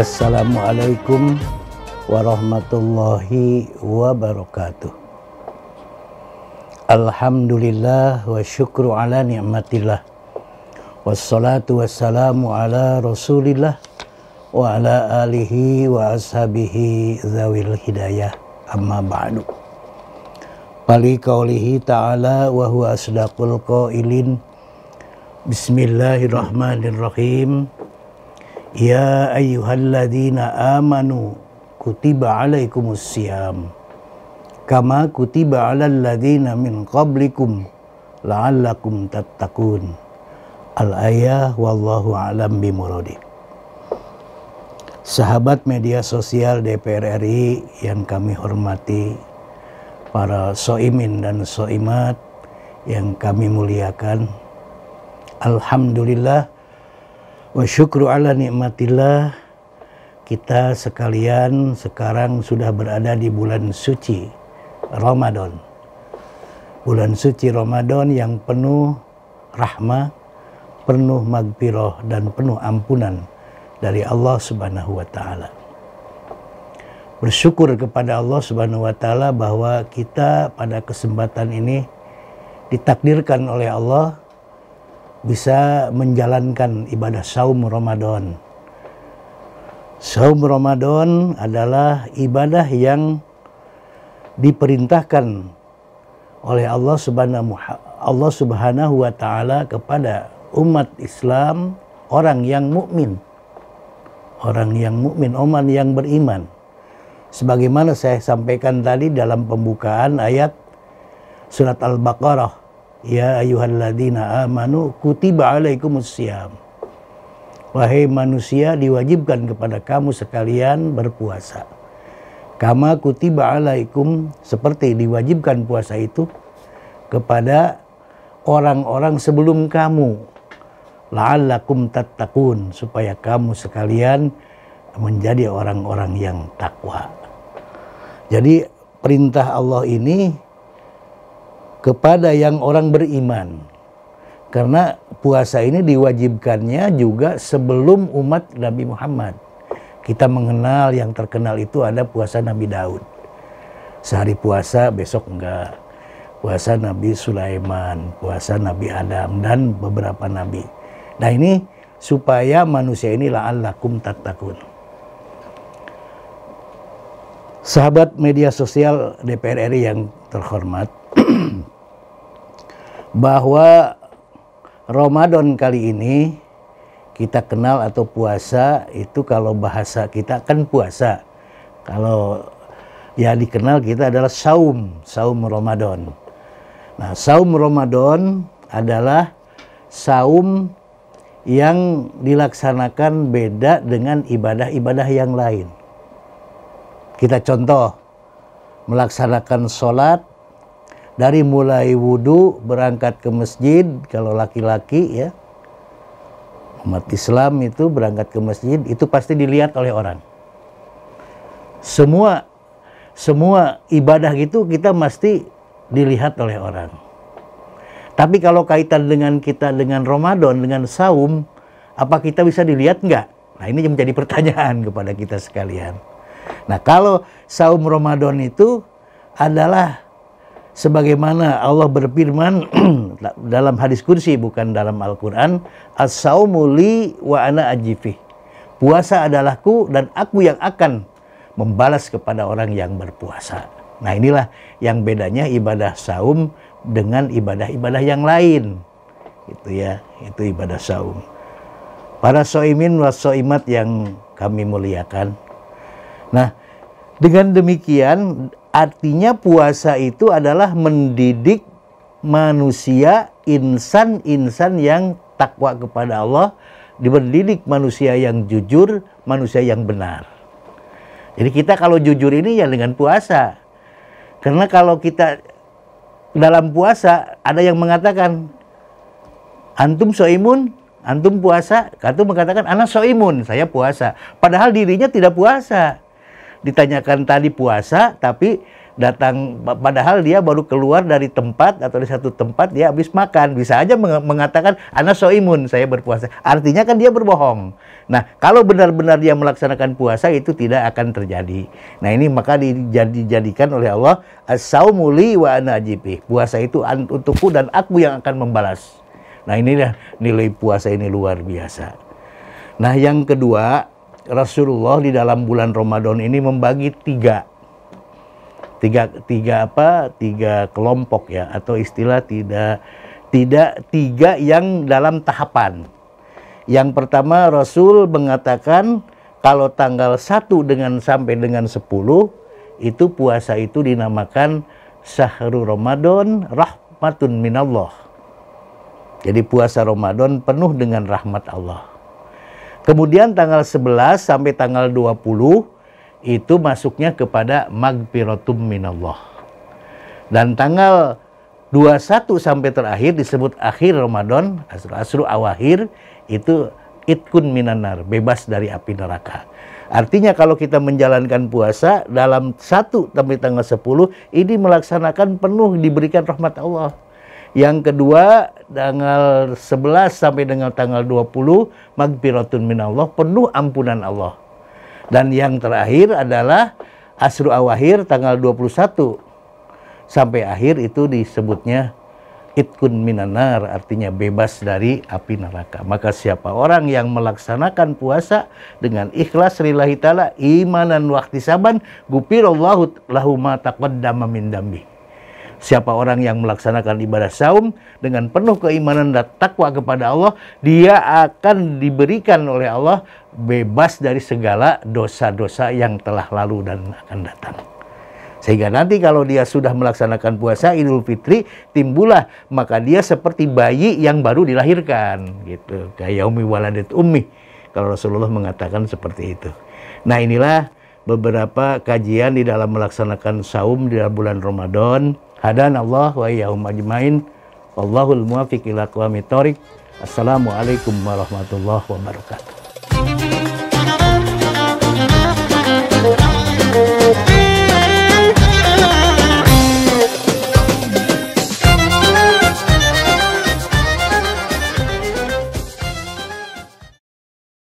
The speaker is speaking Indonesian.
Assalamualaikum warahmatullahi wabarakatuh. Alhamdulillah wa syukru ala ni'matillah. Wassalatu wassalamu ala rasulillah wa ala alihi wa ashabihi zawil hidayah, amma ba'du. Fali qaulihi ta'ala wa huwa asdaqul qailin. Bismillahirrahmanirrahim. Ya ayyuhalladzina amanu kutiba alaikumus siyam kama kutiba alal ladzina min qablikum la'allakum tattaqun. Al-ayah wallahu a'lam bimuradi. Sahabat media sosial DPR RI yang kami hormati, para soimin dan soimat yang kami muliakan, alhamdulillah wa syukru ala nikmatillah, kita sekalian sekarang sudah berada di bulan suci Ramadan. Bulan suci Ramadan yang penuh rahmah, penuh magfirah dan penuh ampunan dari Allah Subhanahu wa taala. Bersyukur kepada Allah Subhanahu wa taala bahwa kita pada kesempatan ini ditakdirkan oleh Allah bisa menjalankan ibadah saum Ramadan. Saum Ramadan adalah ibadah yang diperintahkan oleh Allah Subhanahu wa taala kepada umat Islam, orang yang mukmin. Orang yang beriman. Sebagaimana saya sampaikan tadi dalam pembukaan ayat surat Al-Baqarah, ya ayyuhalladzina amanu kutiba alaikumus siyam. Wahai manusia, diwajibkan kepada kamu sekalian berpuasa. Kama kutiba alaikum, seperti diwajibkan puasa itu kepada orang-orang sebelum kamu. La'allakum tattaqun, supaya kamu sekalian menjadi orang-orang yang takwa. Jadi perintah Allah ini kepada yang orang beriman. Karena puasa ini diwajibkannya juga sebelum umat Nabi Muhammad. Kita mengenal yang terkenal itu ada puasa Nabi Daud. Sehari puasa, besok enggak. Puasa Nabi Sulaiman, puasa Nabi Adam, dan beberapa nabi. Nah ini supaya manusia ini la'allakum tattaqun. Sahabat media sosial DPR RI yang terhormat, bahwa Ramadan kali ini kita kenal atau puasa itu, kalau bahasa kita kan puasa, kalau ya dikenal kita adalah saum Ramadan. Nah, saum Ramadan adalah saum yang dilaksanakan beda dengan ibadah-ibadah yang lain. Kita contoh, melaksanakan sholat dari mulai wudhu, berangkat ke masjid, kalau laki-laki ya, umat Islam itu berangkat ke masjid, itu pasti dilihat oleh orang. Semua ibadah gitu kita mesti dilihat oleh orang. Tapi kalau kaitan dengan kita dengan Ramadan, dengan saum, apa kita bisa dilihat enggak? Nah ini menjadi pertanyaan kepada kita sekalian. Nah kalau saum Ramadan itu adalah sebagaimana Allah berfirman dalam hadis kursi, bukan dalam Al-Quran, as-saumu li wa ana ajifih. Puasa adalahku dan aku yang akan membalas kepada orang yang berpuasa. Nah inilah yang bedanya ibadah saum dengan ibadah-ibadah yang lain. Itu ya, itu ibadah saum. Para soimin wa soimat yang kami muliakan. Nah dengan demikian artinya puasa itu adalah mendidik manusia, insan yang takwa kepada Allah, mendidik manusia yang jujur, manusia yang benar. Jadi kita kalau jujur ini ya dengan puasa. Karena kalau kita dalam puasa ada yang mengatakan antum soimun, antum puasa, antum mengatakan ana soimun, saya puasa. Padahal dirinya tidak puasa. Ditanyakan tadi puasa, tapi padahal dia baru keluar dari tempat atau di satu tempat dia habis makan. Bisa aja mengatakan ana soimun, saya berpuasa. Artinya kan dia berbohong. Nah, kalau benar-benar dia melaksanakan puasa itu tidak akan terjadi. Nah, ini maka dijadikan oleh Allah as-saumu li wa ana ajibih. Puasa itu untukku dan aku yang akan membalas. Nah, inilah nilai puasa ini luar biasa. Nah, yang kedua, Rasulullah di dalam bulan Ramadan ini membagi tiga kelompok ya, atau istilah tidak tiga yang dalam tahapan. Yang pertama, Rasul mengatakan kalau tanggal 1 sampai dengan 10 itu puasa itu dinamakan Syahrul Ramadan rahmatun minallah. Jadi puasa Ramadan penuh dengan rahmat Allah. Kemudian tanggal 11 sampai tanggal 20 itu masuknya kepada magfiratum minallah. Dan tanggal 21 sampai terakhir disebut akhir Ramadan, asru awakhir, itu itkun minanar, bebas dari api neraka. Artinya kalau kita menjalankan puasa dalam 1 sampai tanggal 10 ini melaksanakan penuh diberikan rahmat Allah. Yang kedua tanggal 11 sampai dengan tanggal 20 magfiratun minallah, penuh ampunan Allah. Dan yang terakhir adalah asru awakhir tanggal 21 sampai akhir itu disebutnya itkun minanar, artinya bebas dari api neraka. Maka siapa orang yang melaksanakan puasa dengan ikhlas lillahi ta'ala imanan wa ihtisaban ghufirallahu lahu ma taqaddama min dambi. Siapa orang yang melaksanakan ibadah saum dengan penuh keimanan dan takwa kepada Allah, dia akan diberikan oleh Allah bebas dari segala dosa-dosa yang telah lalu dan akan datang. Sehingga nanti kalau dia sudah melaksanakan puasa Idul Fitri, timbullah maka dia seperti bayi yang baru dilahirkan gitu. Kayak yaumi waladat ummi. Kalau Rasulullah mengatakan seperti itu. Nah, inilah beberapa kajian di dalam melaksanakan saum di dalam bulan Ramadan. Hadanallah wa iyyahum ajmain. Wallahul muwaffiq ila aqwamit thoriq. Assalamualaikum warahmatullahi wabarakatuh.